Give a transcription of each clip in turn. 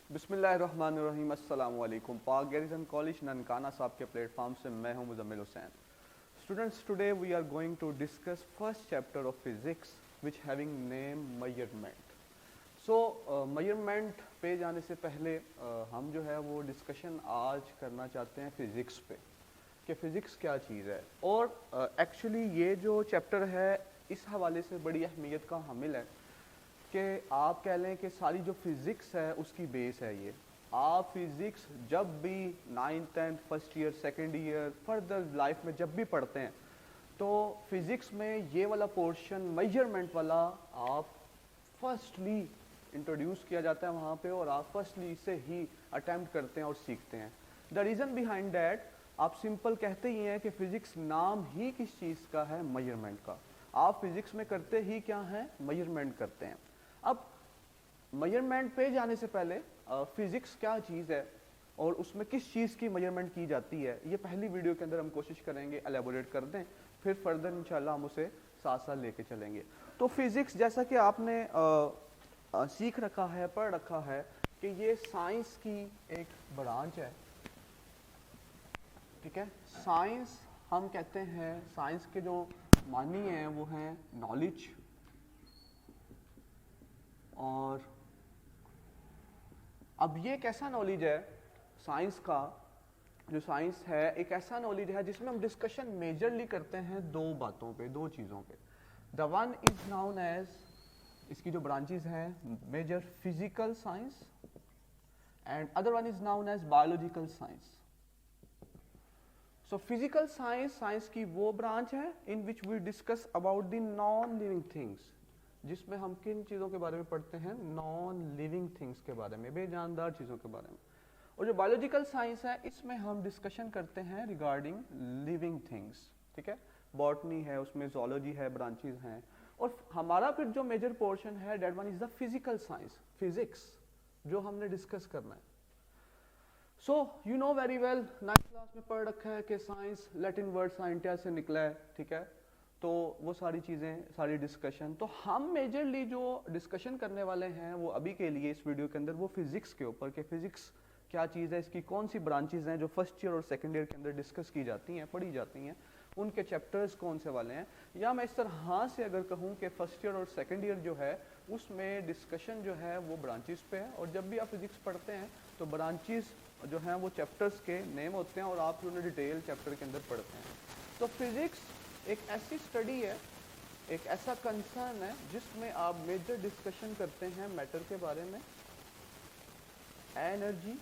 बिस्मिल्लाहिर्रहमानिर्रहीम, अस्सलाम वालेकुम। पाक गैरिसन कॉलेज ननकाना साहब के प्लेटफॉर्म से मैं हूं Muzammil Hussain. Students, today we are going to discuss first chapter of physics which having name measurement. So measurement पे जाने से पहले हम जो है वो डिस्कशन आज करना चाहते हैं फिज़िक्स पे कि फ़िज़िक्स क्या चीज़ है। और एक्चुअली ये जो चैप्टर है इस हवाले से बड़ी अहमियत का हामिल है कि आप कह लें कि सारी जो फिज़िक्स है उसकी बेस है ये। आप फिज़िक्स जब भी 9th 10th first year second year further life में जब भी पढ़ते हैं तो फिज़िक्स में ये वाला पोर्शन मेजरमेंट वाला आप फर्स्टली इंट्रोड्यूस किया जाता है वहाँ पे, और आप फर्स्टली इसे ही अटेम्प्ट करते हैं और सीखते हैं। द रीज़न बिहाइंड दैट, आप सिंपल कहते ही हैं कि फ़िज़िक्स नाम ही किस चीज़ का है, मेजरमेंट का। आप फिज़िक्स में करते ही क्या है, मेजरमेंट करते हैं। अब मेजरमेंट पे जाने से पहले फिज़िक्स क्या चीज़ है और उसमें किस चीज़ की मेजरमेंट की जाती है, ये पहली वीडियो के अंदर हम कोशिश करेंगे एलेबोरेट कर दें, फिर फर्दर इंशाल्लाह हम उसे साथ साथ लेके चलेंगे। तो फिज़िक्स जैसा कि आपने सीख रखा है, पढ़ रखा है कि ये साइंस की एक ब्रांच है, ठीक है। साइंस हम कहते हैं, साइंस के जो मानी हैं वो हैं नॉलेज, और अब ये एक ऐसा नॉलेज है साइंस का, जो साइंस है एक ऐसा नॉलेज है जिसमें हम डिस्कशन मेजरली करते हैं दो बातों पे, दो चीज़ों पे। The one is known as, इसकी जो ब्रांचेस हैं, major physical science, and other one is known as biological science. So physical science, science की वो ब्रांच है in which we discuss about the non living things, जिसमें हम किन चीज़ों के बारे में पढ़ते हैं, नॉन लिविंग थिंग्स के बारे में, बेजानदार चीज़ों के बारे में। और जो बायोलॉजिकल साइंस है इसमें हम डिस्कशन करते हैं रिगार्डिंग लिविंग थिंग्स, ठीक है। बॉटनी है, उसमें जोलॉजी है, ब्रांचेस हैं। और हमारा फिर जो मेजर पोर्शन है that one is the physical science, physics, जो हमने डिस्कस करना है। So you know very well, 9th class में पढ़ रखा है कि साइंस लैटिन वर्ड साइंटिया से निकला है, ठीक है। तो वो सारी चीज़ें, सारी डिस्कशन, तो हम मेजरली जो डिस्कशन करने वाले हैं वो अभी के लिए इस वीडियो के अंदर वो फिजिक्स के ऊपर, कि फिजिक्स क्या चीज़ है, इसकी कौन सी ब्रांचेज हैं जो फर्स्ट ईयर और सेकंड ईयर के अंदर डिस्कस की जाती हैं, पढ़ी जाती हैं, उनके चैप्टर्स कौन से वाले हैं। या मैं इस तरह से अगर कहूँ कि फर्स्ट ईयर और सेकंड ईयर जो है उसमें डिस्कशन जो है वो ब्रांचेस पे है, और जब भी आप फिजिक्स पढ़ते हैं तो ब्रांचेस जो हैं वो चैप्टर्स के नेम होते हैं और आप उन्हें डिटेल चैप्टर के अंदर पढ़ते हैं। तो फिजिक्स एक ऐसी स्टडी है, एक ऐसा कंसर्न है जिसमें आप मेजर डिस्कशन करते हैं मैटर के बारे में, energy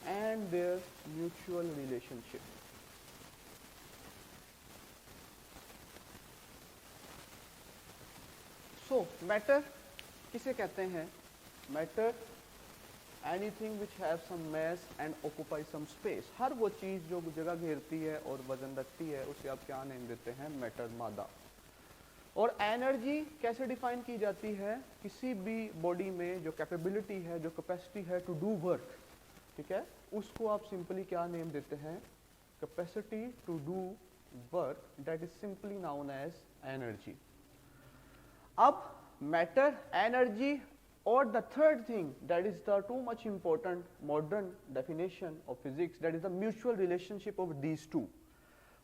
and their mutual relationship. So matter किसे कहते हैं? Matter anything which have some mass and occupy some space. हर वो चीज़ जो जगह घेरती है और वजन रखती है उसे आप क्या नेम देते हैं? मैटर, मादा। और एनर्जी कैसे डिफाइन की जाती है? किसी भी बॉडी में जो कैपेबिलिटी है, जो कैपेसिटी है टू डू वर्क, ठीक है, उसको आप सिंपली क्या नेम देते हैं? Capacity to do work, that is simply known as energy. अब मैटर, एनर्जी, और the third thing that is the too much important modern definition of physics, that is the mutual relationship of these two।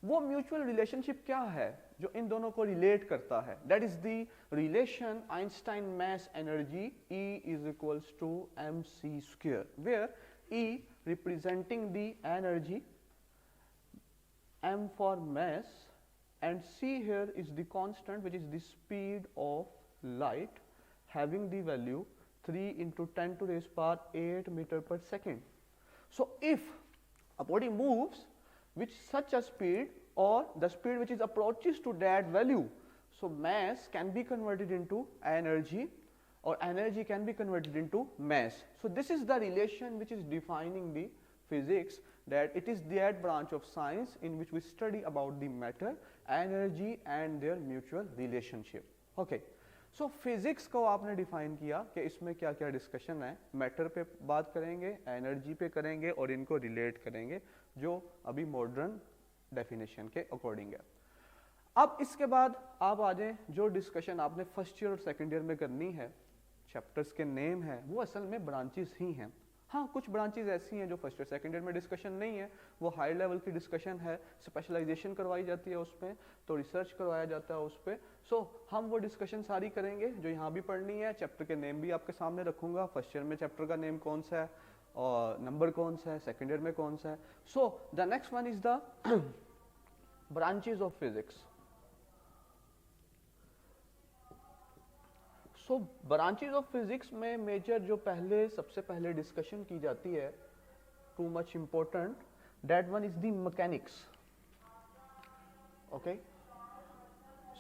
वो mutual relationship क्या है जो इन दोनों को relate करता है? That is the relation Einstein mass energy, E is equals to mc², where E representing the energy, m for mass, and c here is the constant which is the speed of light, having the value 3 into 10 to the raised power 8 meter per second. So if a body moves with such a speed, or the speed which is approaches to that value, so mass can be converted into energy, or energy can be converted into mass. So this is the relation which is defining the physics, that it is that branch of science in which we study about the matter, energy and their mutual relationship. Okay. So physics को आपने define किया कि इसमें क्या क्या discussion है, matter पे बात करेंगे, एनर्जी पे करेंगे, और इनको रिलेट करेंगे जो अभी मॉडर्न डेफिनेशन के अकॉर्डिंग है। अब इसके बाद आप आ जाएं, जो डिस्कशन आपने फर्स्ट ईयर और सेकंड ईयर में करनी है चैप्टर्स के नेम है वो असल में ब्रांचेस ही हैं। हाँ, कुछ ब्रांचेस ऐसी हैं जो फर्स्ट ईयर सेकंड ईयर में डिस्कशन नहीं है, वो हाई लेवल की डिस्कशन है, स्पेशलाइजेशन करवाई जाती है उसमें, तो रिसर्च करवाया जाता है उस पर। सो हम वो डिस्कशन सारी करेंगे जो यहाँ भी पढ़नी है। चैप्टर के नेम भी आपके सामने रखूंगा, फर्स्ट ईयर में चैप्टर का नेम कौन सा है और नंबर कौन सा है, सेकेंड ईयर में कौन सा है। So the next one is the branches of physics. So branches of physics में मेजर जो सबसे पहले डिस्कशन की जाती है, too much important, that one is the mechanics. Okay,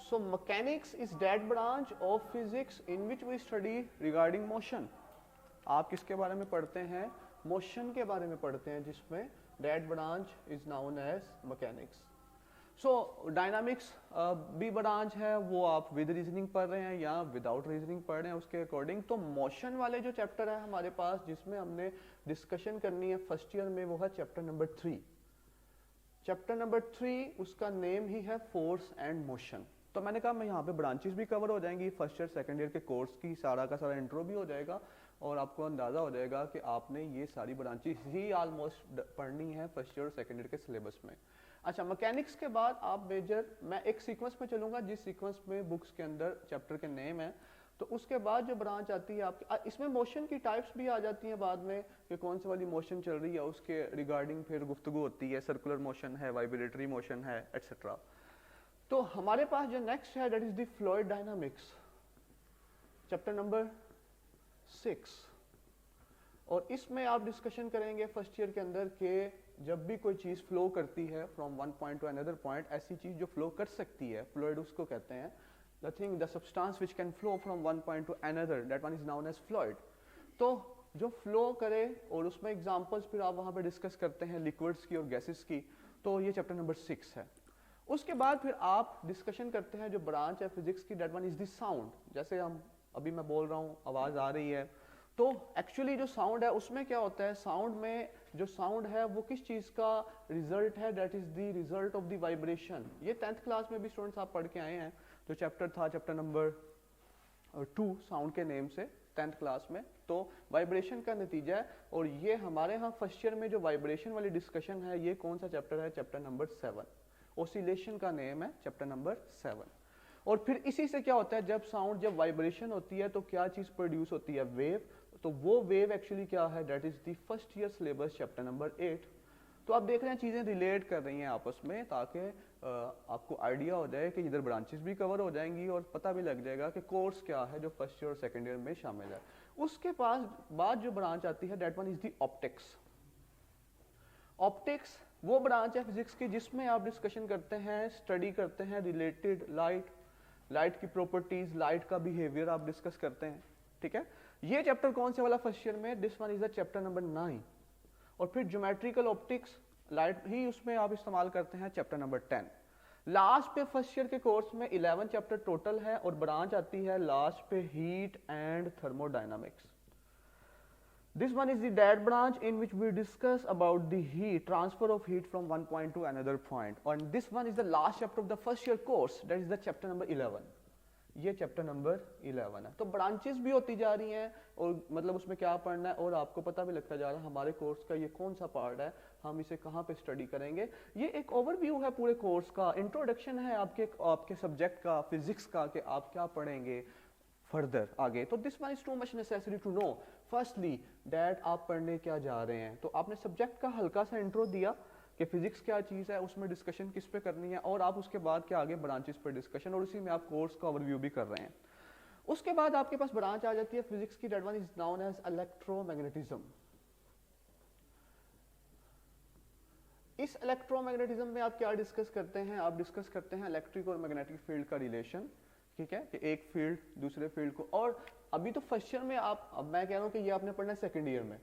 so mechanics is that branch of physics in which we study regarding motion. आप किसके बारे में पढ़ते हैं? मोशन के बारे में पढ़ते हैं, जिसमें that branch is known as mechanics. So dynamics भी ब्रांच है, वो आप विद रीजनिंग पढ़ रहे हैं या विदाउट रीजनिंग पढ़ रहे हैं उसके अकॉर्डिंग। तो मोशन वाले जो चैप्टर है हमारे पास जिसमें हमने डिस्कशन करनी है फर्स्ट ईयर में, वो है चैप्टर नंबर 3। चैप्टर नंबर 3 उसका नेम ही है फोर्स एंड मोशन। तो मैंने कहा मैं यहाँ पे ब्रांचेस भी कवर हो जाएंगी, फर्स्ट ईयर सेकंड ईयर के कोर्स की सारा का सारा इंट्रो भी हो जाएगा और आपको अंदाजा हो जाएगा कि आपने ये सारी ब्रांचेस ही ऑलमोस्ट पढ़नी है फर्स्ट ईयर और सेकंड ईयर के सिलेबस में। अच्छा, मैकेनिक्स के बाद आप मेजर, मैं एक सीक्वेंस में चलूंगा जिस सीक्वेंस में बुक्स के अंदर चैप्टर के नेम है। तो उसके बाद जो ब्रांच आती है आपकी, इसमें मोशन की टाइप्स भी आ जाती हैं बाद में कि कौन सी वाली मोशन चल रही है, उसके रिगार्डिंग फिर गुफ्तगू होती है, सर्कुलर मोशन है, वाइब्रेटरी मोशन है, एटसेट्रा। तो हमारे पास जो नेक्स्ट है that is the fluid dynamics, chapter number 6। और इसमें आप डिस्कशन करेंगे फर्स्ट ईयर के अंदर कि जब भी कोई चीज फ्लो करती है from one point to another point, ऐसी चीज जो फ्लो कर सकती है, फ्लूइड उसको कहते हैं। The thing, the substance which can flow from one point to another, that one is known as fluid. तो जो फ्लो करे, और उसमें एग्जांपल्स फिर आप वहां पे डिस्कस करते हैं लिक्विड्स की और गैसेस की। तो ये चैप्टर नंबर 6 है। उसके बाद फिर आप डिस्कशन करते हैं जो ब्रांच है फिजिक्स की, that one is the sound. जैसे हम अभी मैं बोल रहा हूँ, आवाज आ रही है, तो एक्चुअली जो साउंड है उसमें क्या होता है, साउंड में जो साउंड है वो किस चीज का रिजल्ट है, that is the result of the vibration. ये 10th क्लास में भी स्टूडेंट्स आप पढ़ के आए हैं, जो चैप्टर था चैप्टर नंबर 2 साउंड के नेम से 10th क्लास में। तो वाइब्रेशन का नतीजा है, और ये हमारे यहाँ फर्स्ट ईयर में जो वाइब्रेशन वाली डिस्कशन है, ये कौन सा चैप्टर है? Chapter number 7। ऑसिलेशन का नेम है चैप्टर नंबर 7। और फिर इसी से क्या होता है, जब वाइब्रेशन होती है तो क्या चीज प्रोड्यूस होती है? वेव। तो वो वेव एक्चुअली क्या है? That is the first year syllabus chapter number 8। तो आप देख रहे हैं चीजें रिलेट कर रही हैं आपस में, ताकि आपको आइडिया हो जाए कि इधर ब्रांचेस भी कवर हो जाएंगी और पता भी लग जाएगा कि कोर्स क्या है जो फर्स्ट ईयर और सेकंड ईयर में शामिल है। उसके बाद जो ब्रांच आती है that one is the optics. Optics वो ब्रांच है फिजिक्स की जिसमें आप डिस्कशन करते हैं, स्टडी करते हैं रिलेटेड लाइट की प्रॉपर्टीज, लाइट का बिहेवियर आप डिस्कस करते हैं। ठीक है, ये चैप्टर कौन से वाला फर्स्ट ईयर में? This one is the chapter number 9। और फिर ज्योमेट्रिकल ऑप्टिक्स, लाइट ही उसमें आप इस्तेमाल करते हैं, चैप्टर नंबर 10। लास्ट पे फर्स्ट ईयर के कोर्स में 11 चैप्टर टोटल है, और ब्रांच आती है लास्ट पे heat and thermodynamics. This one is the that branch in which we discuss about the heat, transfer of heat from one point to another point. And this one is the last chapter of the first year course, that is the chapter number 11. ये chapter number 11 है। तो branches भी होती जा रही हैं, और मतलब उसमें क्या पढ़ना है, और आपको पता भी लगता जा रहा है हमारे कोर्स का ये कौन सा पार्ट है, हम इसे कहाँ पे स्टडी करेंगे। ये एक ओवरव्यू है पूरे कोर्स का, इंट्रोडक्शन है आपके सब्जेक्ट का, फिजिक्स का, कि आप क्या पढ़ेंगे फर्दर आगे। तो this one is too much necessary to know firstly that आप पढ़ने क्या जा रहे हैं। तो आपने सब्जेक्ट का हल्का सा इंट्रो दिया कि फिजिक्स क्या चीज़ है, उसमें डिस्कशन किस पे करनी है, और आप उसके बाद के आगे ब्रांचेस पर डिस्कशन, और उसी में आप कोर्स का ओवरव्यू भी कर रहे हैं। उसके बाद आपके पास ब्रांच आ जाती है फिजिक्स की, that one is known as electromagnetism. इस इलेक्ट्रोमैग्नेटिज्म में आप क्या डिस्कस करते हैं? आप डिस्कस करते हैं इलेक्ट्रिक और मैग्नेटिक फील्ड का रिलेशन। ठीक है, कि एक फील्ड दूसरे फील्ड को, और अभी तो फर्स्ट ईयर में अब मैं कह रहा हूँ कि ये आपने पढ़ना है सेकंड ईयर में।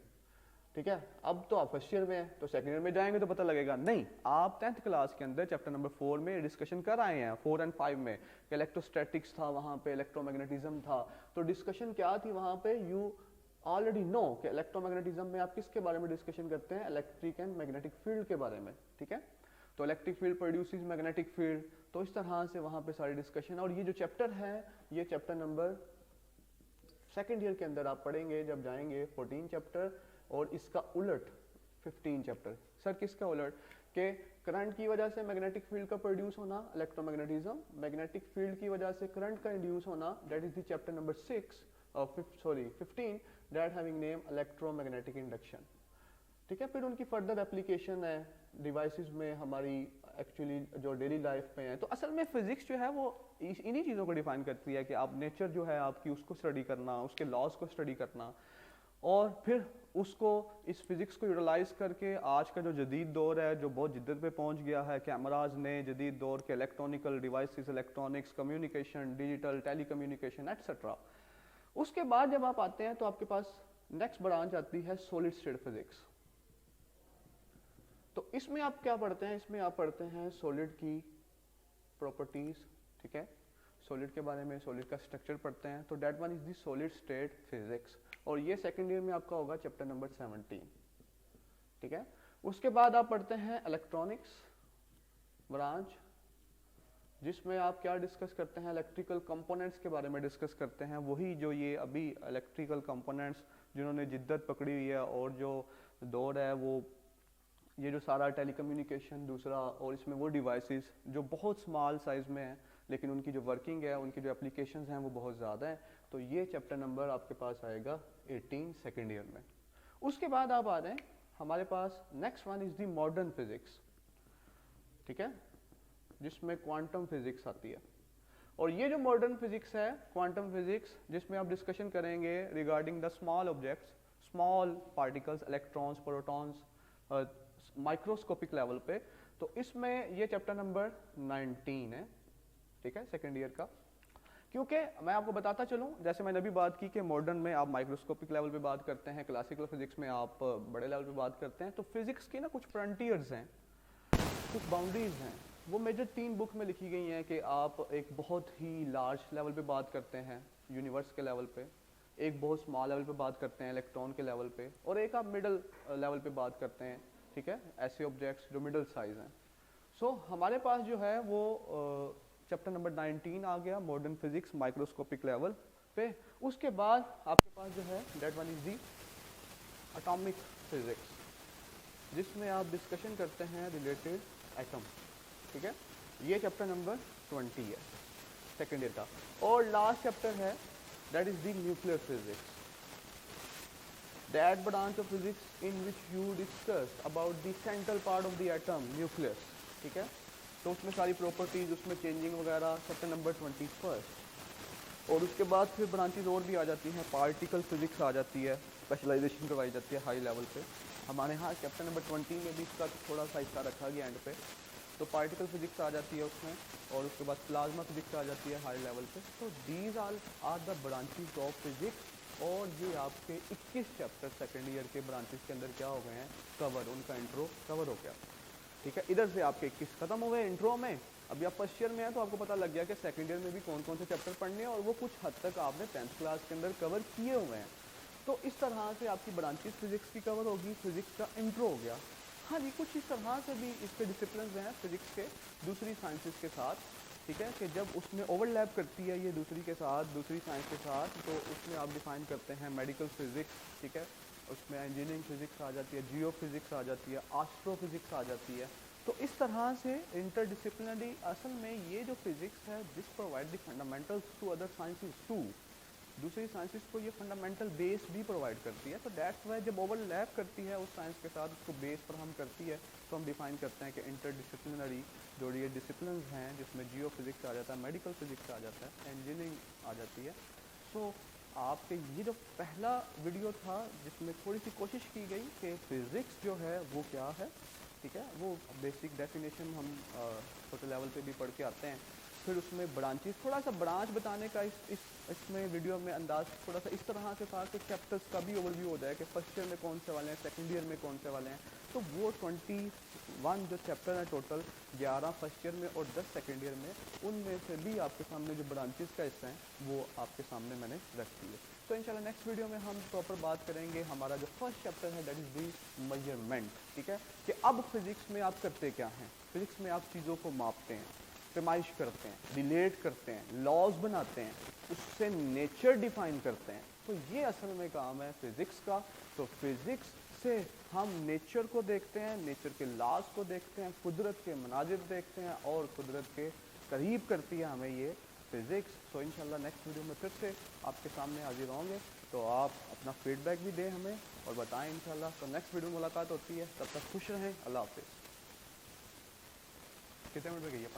ठीक है, अब तो आप फर्स्ट ईयर में हैं, तो सेकंड ईयर में जाएंगे तो पता लगेगा। नहीं, आप 10th क्लास के अंदर चैप्टर नंबर 4 में डिस्कशन कर आए हैं, 4 और 5 में, कि इलेक्ट्रोस्टैटिक्स था, वहां पे इलेक्ट्रोमैग्नेटिज्म था। तो डिस्कशन क्या थी वहां पे? यू ऑलरेडी नो कि इलेक्ट्रोमैग्नेटिज्म में आप किसके बारे में डिस्कशन करते हैं? इलेक्ट्रिक एंड मैग्नेटिक फील्ड के बारे में। ठीक है, तो electric field produces magnetic field, तो इस तरह से वहां पे सारी डिस्कशन। और ये जो चैप्टर है, ये चैप्टर नंबर सेकेंड ईयर के अंदर आप पढ़ेंगे जब जाएंगे 14 चैप्टर और इसका उलट 15 चैप्टर। सर किसका उलट? कि करंट की वजह से मैग्नेटिक फील्ड का प्रोड्यूस होना, इलेक्ट्रोमैग्नेटिज्म, मैग्नेटिक फील्ड की वजह से करंट का इंड्यूस होना, that is the chapter number 15 that having name electromagnetic induction. ठीक है, फिर उनकी फर्दर एप्लीकेशन है डिवाइसेस में, हमारी एक्चुअली जो डेली लाइफ में है। तो असल में फिजिक्स जो है वो इन्हीं चीज़ों को डिफाइन करती है कि आप नेचर जो है आपकी उसको स्टडी करना, उसके लॉज को स्टडी करना, और फिर उसको इस फिजिक्स को यूटिलाइज करके आज का जो जदीद दौर है जो बहुत जिद्दत पे पहुंच गया है, कैमराज ने जदीद दौर के electronical devices, electronics, communication, digital, telecommunication etcetera. उसके बाद जब आप आते हैं तो आपके पास नेक्स्ट ब्रांच आती है सॉलिड स्टेट फिजिक्स। तो इसमें आप क्या पढ़ते हैं? इसमें आप पढ़ते हैं सॉलिड की प्रॉपर्टीज, ठीक है, सॉलिड के बारे में, सॉलिड का स्ट्रक्चर पढ़ते हैं। तो that one is the solid state physics, और ये सेकेंड ईयर में आपका होगा चैप्टर नंबर 17, ठीक है। उसके बाद आप पढ़ते हैं इलेक्ट्रॉनिक्स ब्रांच, जिसमें आप क्या डिस्कस करते हैं? इलेक्ट्रिकल कंपोनेंट्स के बारे में डिस्कस करते हैं। वही जो ये अभी इलेक्ट्रिकल कंपोनेंट्स जिन्होंने जिद्दत पकड़ी हुई है और जो दौर है वो ये जो सारा टेलीकम्युनिकेशन दूसरा, और इसमें वो डिवाइसेस जो बहुत स्मॉल साइज में है लेकिन उनकी जो वर्किंग है, उनकी जो एप्लीकेशंस हैं वो बहुत ज़्यादा है। तो ये चैप्टर नंबर आपके पास आएगा 18 सेकेंड ईयर में। उसके बाद आप आ रहे हैं हमारे पास next one is the modern physics, ठीक है, जिसमें क्वांटम फिजिक्स आती है। और ये जो मॉडर्न फिजिक्स है, क्वांटम फिजिक्स, जिसमें आप डिस्कशन करेंगे regarding the small objects, small particles, electrons, protons, microscopic level पे। तो इसमें ये चैप्टर नंबर 19 है, ठीक है, सेकेंड ईयर का। क्योंकि मैं आपको बताता चलूं, जैसे मैंने अभी बात की कि मॉडर्न में आप माइक्रोस्कोपिक लेवल पे बात करते हैं, क्लासिकल फिजिक्स में आप बड़े लेवल पे बात करते हैं। तो फिजिक्स की ना कुछ फ्रंटियर्स हैं, कुछ बाउंड्रीज हैं, वो मेजर 3 बुक में लिखी गई हैं कि आप एक बहुत ही लार्ज लेवल पे बात करते हैं यूनिवर्स के लेवल पे, एक बहुत स्मॉल लेवल पे बात करते हैं इलेक्ट्रॉन के लेवल पे, और एक आप मिडल लेवल पे बात करते हैं, ठीक है, ऐसे ऑब्जेक्ट्स जो मिडल साइज हैं। सो हमारे पास जो है वो चैप्टर नंबर 19 आ गया, मॉडर्न फिजिक्स माइक्रोस्कोपिक लेवल पे। उसके बाद आपके पास जो है that one is the atomic physics, जिसमें आप डिस्कशन करते हैं रिलेटेड एटम, ठीक है। ये चैप्टर नंबर 20 है सेकेंड ईयर का। और लास्ट चैप्टर है that is the nuclear physics, that branch of physics in which you discuss about the central part of the atom, nucleus, ठीक है। तो उसमें सारी प्रॉपर्टीज, उसमें चेंजिंग वगैरह, चैप्टर नंबर 21। और उसके बाद फिर ब्रांचेज और भी आ जाती हैं, पार्टिकल फिजिक्स आ जाती है, स्पेशलाइजेशन करवाई जाती है हाई लेवल पे। हमारे यहाँ चैप्टर नंबर 20 में भी इसका थोड़ा सा हिस्सा रखा गया एंड पे। तो पार्टिकल फिजिक्स आ जाती है उसमें, और उसके बाद प्लाज्मा फिजिक्स आ जाती है हाई लेवल पे। तो these are the branches of physics, और ये आपके 21 चैप्टर सेकेंड ईयर के ब्रांचेस के अंदर क्या हो गए हैं? कवर, उनका इंट्रो कवर हो गया, ठीक है। इधर से आपके 21 खत्म हो गए इंट्रो में। अभी आप फर्स्ट ईयर में हैं तो आपको पता लग गया कि सेकेंड ईयर में भी कौन कौन से चैप्टर पढ़ने हैं, और वो कुछ हद तक आपने 10th क्लास के अंदर कवर किए हुए हैं। तो इस तरह से आपकी ब्रांचेस फिजिक्स की कवर होगी, फिजिक्स का इंट्रो हो गया। हाँ जी, कुछ इस तरह से भी इसके डिसिप्लिन हैं फिजिक्स के दूसरी साइंसेस के साथ, ठीक है, कि जब उसमें ओवरलैप करती है ये दूसरी के साथ, दूसरी साइंस के साथ, तो उसमें आप डिफाइन करते हैं मेडिकल फिजिक्स, ठीक है, उसमें इंजीनियरिंग फिजिक्स आ जाती है, जियो फिजिक्स आ जाती है, एस्ट्रो फिजिक्स आ जाती है। तो इस तरह से इंटरडिसिप्लिनरी, असल में ये जो फिजिक्स है this provide the fundamentals to other sciences too, दूसरी साइंसेस को ये फंडामेंटल बेस भी प्रोवाइड करती है। तो दैट्स वाई जब ओवरलैप करती है उस साइंस के साथ, उसको बेस पर हम करती है, तो हम डिफाइन करते हैं कि इंटरडिसिप्लिनरी जो ये डिसिप्लिन हैं, जिसमें जियो फिजिक्स आ जाता है, मेडिकल फिजिक्स आ जाता है, इंजीनियरिंग आ जाती है। सो आपके ये जो पहला वीडियो था जिसमें थोड़ी सी कोशिश की गई कि फिज़िक्स जो है वो क्या है, ठीक है, वो बेसिक डेफिनेशन हम छोटे लेवल पे भी पढ़ के आते हैं। फिर उसमें ब्रांचेस, थोड़ा सा ब्रांच बताने का इसमें वीडियो में अंदाज थोड़ा सा इस तरह से था कि चैप्टर्स का भी ओवरव्यू हो जाए कि फर्स्ट ईयर में कौन से वाले हैं, सेकंड ईयर में कौन से वाले हैं। तो वो 21 जो चैप्टर है टोटल, 11 फर्स्ट ईयर में और 10 सेकंड ईयर में, उनमें से भी आपके सामने जो ब्रांचेस का हिस्सा है वो आपके सामने मैंने रख दिए। तो इंशाल्लाह नेक्स्ट वीडियो में हम प्रॉपर बात करेंगे हमारा जो फर्स्ट चैप्टर है दैट इज़ दी मेजरमेंट, ठीक है, कि अब फिजिक्स में आप करते क्या हैं। फिजिक्स में आप चीज़ों को मापते हैं, पैमाइश करते हैं, रिलेट करते हैं, लॉज बनाते हैं, उससे नेचर डिफाइन करते हैं, तो ये असल में काम है फिज़िक्स का। तो फिज़िक्स से हम नेचर को देखते हैं, नेचर के लॉज को देखते हैं, कुदरत के मनाजिर देखते हैं और कुदरत के करीब करती है हमें ये फिज़िक्स। सो इंशाल्लाह नेक्स्ट वीडियो में फिर से आपके सामने हाजिर होंगे, तो आप अपना फीडबैक भी दें हमें और बताएं इंशाल्लाह। तो नेक्स्ट वीडियो में मुलाकात होती है, तब तक खुश रहें, अल्लाह हाफिज़। कितने मिनट में गई अपन